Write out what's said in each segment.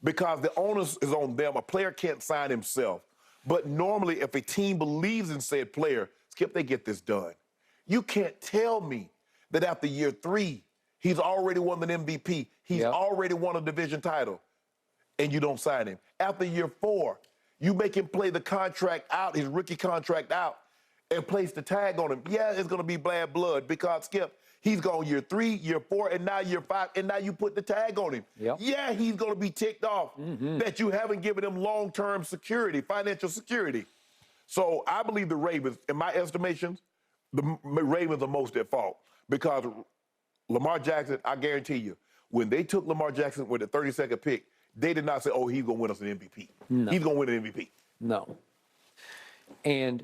because the onus is on them. A player can't sign himself. But normally, if a team believes in said player, Skip, they get this done. You can't tell me that after year 3, he's already won an MVP, he's already won a division title, and you don't sign him. After year 4, you make him play the contract out, his rookie contract out, and place the tag on him. Yeah, it's going to be bad blood because, Skip, he's gone year 3, year 4, and now year 5, and now you put the tag on him. Yeah, he's going to be ticked off that you haven't given him long-term security, financial security. So I believe the Ravens, in my estimations, the Ravens are most at fault because Lamar Jackson, I guarantee you, when they took Lamar Jackson with the 32nd pick, they did not say, oh, he's going to win us an MVP. No. He's going to win an MVP. No. And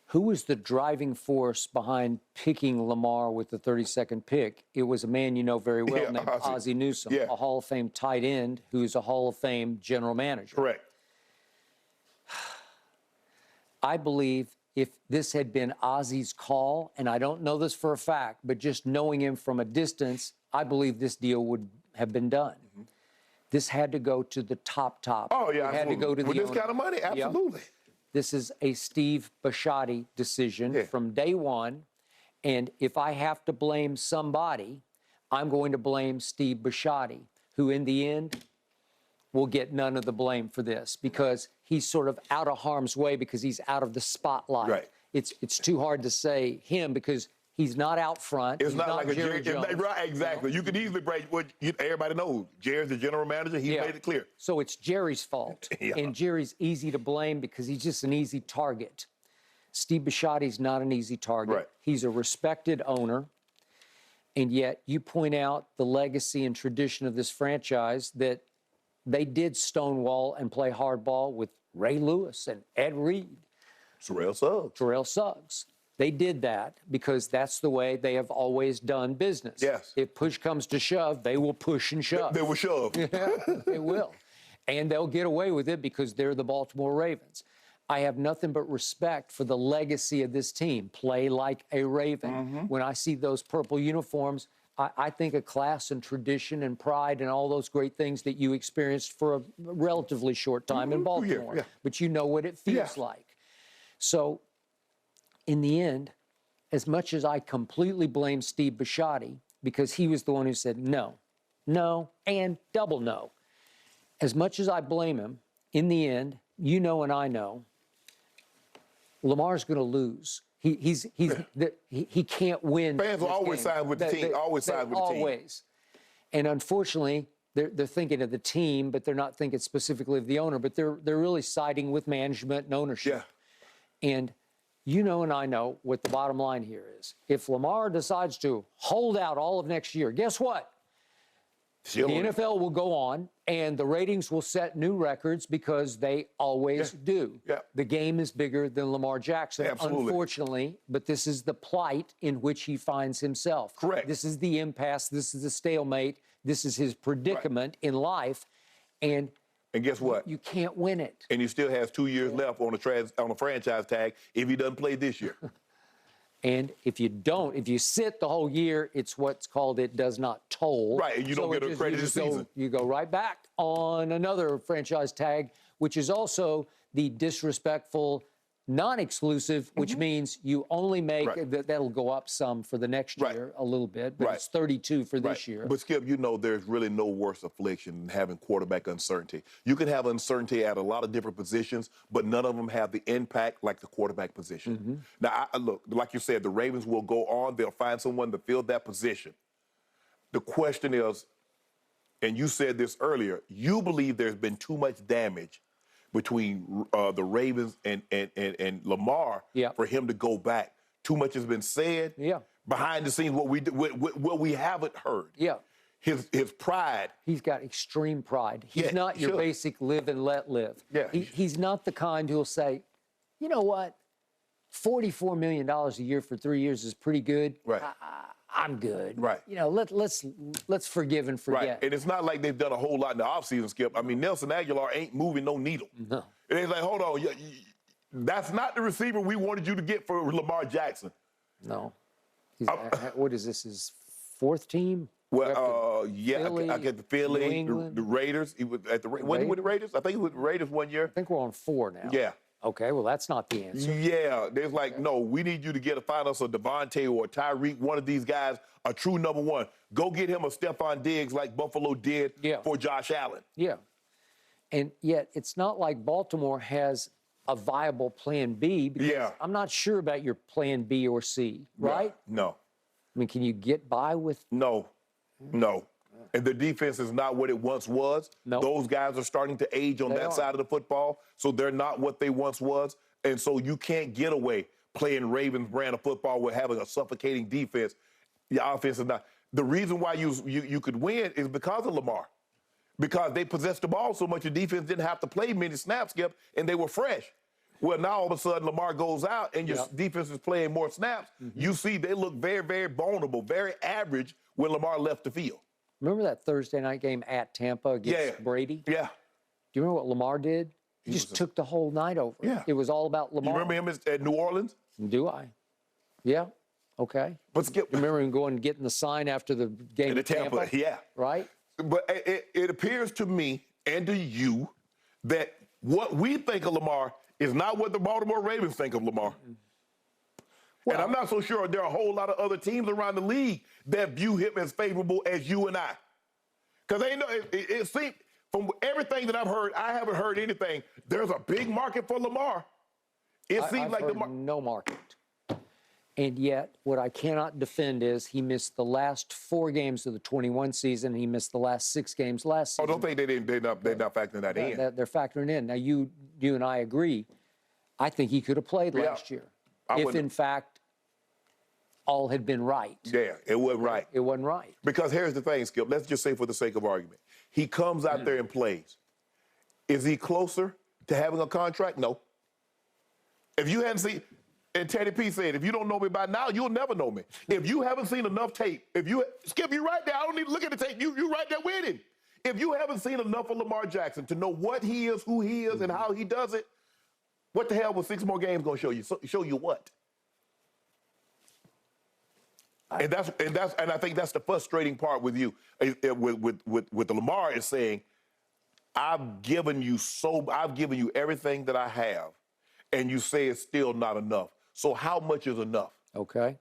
who was the driving force behind picking Lamar with the 32nd pick? It was a man you know very well named Ozzie Newsome, a Hall of Fame tight end who's a Hall of Fame general manager. Correct. I believe if this had been Ozzie's call, and I don't know this for a fact, but just knowing him from a distance, I believe this deal would have been done. This had to go to the top. Oh, yeah, it had to go to with the this kind of money, absolutely. This is a Steve Bisciotti decision from day one. And if I have to blame somebody, I'm going to blame Steve Bisciotti, who in the end will get none of the blame for this because he's sort of out of harm's way because he's out of the spotlight. Right. It's too hard to say him because he's not out front. It's he's not like a Jerry Jones. Right, exactly. You could easily break what everybody knows. Jerry's the general manager. He made it clear. So it's Jerry's fault. And Jerry's easy to blame because he's just an easy target. Steve Bisciotti's not an easy target. Right. He's a respected owner. And yet you point out the legacy and tradition of this franchise that they did stonewall and play hardball with Ray Lewis and Ed Reed. Terrell Suggs. They did that because that's the way they have always done business. Yes. If push comes to shove, they will push and shove. They will shove. Yeah, they will. And they'll get away with it because they're the Baltimore Ravens. I have nothing but respect for the legacy of this team. Play like a Raven. When I see those purple uniforms, I think of class and tradition and pride and all those great things that you experienced for a relatively short time in Baltimore. But you know what it feels like. So in the end, as much as I completely blame Steve Bisciotti because he was the one who said no, no, and double no, as much as I blame him, in the end, you know and I know, Lamar's going to lose. He can't win. Fans will always side with the team. Always side with the team. Always. And unfortunately, they're thinking of the team, but they're not thinking specifically of the owner. But they're really siding with management and ownership. And you know and I know what the bottom line here is. If Lamar decides to hold out all of next year, guess what? The NFL will go on, and the ratings will set new records because they always do. The game is bigger than Lamar Jackson, unfortunately, but this is the plight in which he finds himself. Correct. This is the impasse. This is the stalemate. This is his predicament in life. And guess what? You can't win it. And he still has 2 years left on a franchise tag if he doesn't play this year. And if you sit the whole year, it's what's called it does not toll. Right, and you don't get a credited season. You go right back on another franchise tag, which is also the disrespectful non-exclusive, which means you only make, that'll go up some for the next year, a little bit, but it's 32 for this year. But Skip, you know there's really no worse affliction than having quarterback uncertainty. You can have uncertainty at a lot of different positions, but none of them have the impact like the quarterback position. Now, look, like you said, the Ravens will go on. They'll find someone to fill that position. The question is, and you said this earlier, you believe there's been too much damage between the Ravens and Lamar for him to go back. Too much has been said. Behind the scenes, what we haven't heard. His pride. He's got extreme pride. He's not your basic live and let live. He's not the kind who'll say, you know what, $44 million a year for 3 years is pretty good. I'm good. You know, let's forgive and forget. And it's not like they've done a whole lot in the offseason, Skip. I mean, Nelson Aguilar ain't moving no needle. No. And it's like, hold on, that's not the receiver we wanted you to get for Lamar Jackson. No. What is this, his fourth team? Well, yeah, Philly, I get the New Philly, the England. Raiders. He was at the wasn't he with the Raiders. I think he was with the Raiders one year. I think we're on 4 now. Yeah. Okay, well, that's not the answer. Yeah, there's like, no, we need you to find us a Devontae or a Tyreek, one of these guys, a true number one. Go get him a Stephon Diggs like Buffalo did for Josh Allen. Yeah. And yet, it's not like Baltimore has a viable plan B because I'm not sure about your plan B or C, right? No. I mean, can you get by with? No. And the defense is not what it once was. Those guys are starting to age on that side of the football, so they're not what they once was. And so you can't get away playing Ravens brand of football with having a suffocating defense. Your offense is not. The reason why you could win is because of Lamar. Because they possessed the ball so much, the defense didn't have to play many snaps, Skip, and they were fresh. Well, now all of a sudden Lamar goes out and your defense is playing more snaps. You see they look very, very vulnerable, very average when Lamar left the field. Remember that Thursday night game at Tampa against Brady? Yeah. Do you remember what Lamar did? He just took the whole night over. Yeah. It was all about Lamar. You remember him at New Orleans? Do I? Yeah. Okay. But Skip, you remember him going and getting the sign after the game at Tampa? Yeah. Right? But it appears to me and to you that what we think of Lamar is not what the Baltimore Ravens think of Lamar. Well, and I'm not so sure there are a whole lot of other teams around the league that view him as favorable as you and I. Because it seems, from everything that I've heard, I haven't heard anything. There's a big market for Lamar. It seems like no market. And yet, what I cannot defend is he missed the last 4 games of the 21 season. And he missed the last 6 games last season. Oh, don't think they're not factoring that in. They're factoring in. Now, you and I agree. I think he could have played last year. If, in fact, all had been right. Yeah, it wasn't right. It wasn't right. Because here's the thing, Skip. Let's just say for the sake of argument. He comes out there and plays. Is he closer to having a contract? No. If you hadn't seen, and Teddy P said, if you don't know me by now, you'll never know me. If you haven't seen enough tape, Skip, you right there. I don't need to look at the tape. You right there with him. If you haven't seen enough of Lamar Jackson to know what he is, who he is, and how he does it, what the hell was 6 more games going to show you? Show you what? And I think that's the frustrating part with you, with the Lamar is saying, I've given you everything that I have, and you say it's still not enough. So how much is enough? Okay.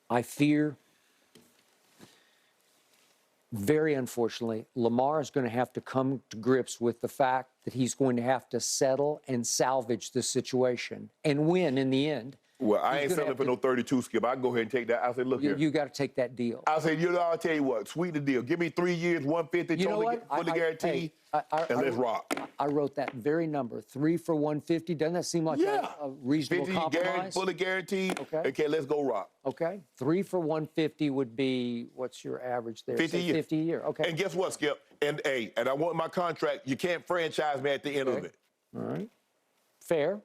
I fear, very unfortunately, Lamar is going to have to come to grips with the fact that he's going to have to settle and salvage the situation and win in the end. Well, I ain't settling for no 32, Skip. I can go ahead and take that. I said, look here. You got to take that deal. I said, I'll tell you what, sweeten the deal. Give me 3 years, 150, fully guaranteed, and let's rock. I wrote that very number, 3 for 150. Doesn't that seem like a reasonable 50 compromise? Fully guaranteed. Okay, let's go rock. Okay, 3 for 150 would be, what's your average there? 50 a year. 50 a year, okay. And guess what, Skip? And I want my contract. You can't franchise me at the end of it. All right. Fair.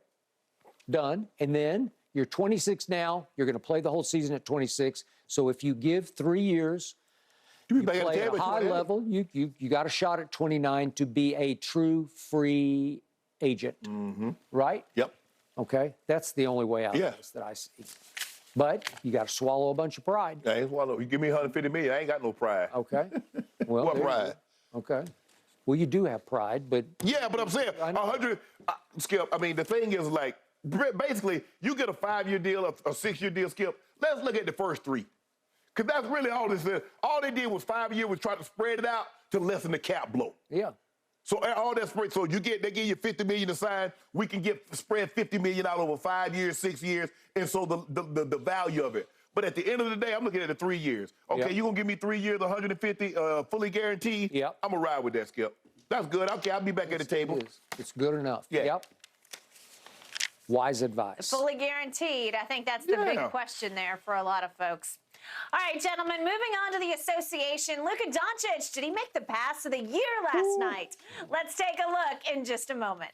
Done. And then you're 26 now. You're going to play the whole season at 26. So if you give 3 years, you play at a high level, you got a shot at 29 to be a true free agent, right? Yep. Okay, that's the only way out of this that I see. But you got to swallow a bunch of pride. I ain't swallow. You give me $150 million, I ain't got no pride. Okay. Well, what pride? Okay. Well, you do have pride, but yeah, but I'm saying 100. Skip. I mean, the thing is like. Basically, you get a 5-year deal, a 6-year deal, Skip. Let's look at the first 3. Because that's really all this is. All they did was 5 years was try to spread it out to lessen the cap blow. Yeah. So all that spread, so they give you $50 million to sign. We can spread $50 million out over 5 years, 6 years, and so the value of it. But at the end of the day, I'm looking at the 3 years. Okay, you're gonna give me 3 years, 150, fully guaranteed. Yep. I'm gonna ride with that, Skip. That's good. Okay, I'll be back at the table. It's good enough. Yeah. Yep. Wise advice. Fully guaranteed. I think that's the big question there for a lot of folks. All right, gentlemen, moving on to the association. Luka Doncic, did he make the pass of the year last night? Let's take a look in just a moment.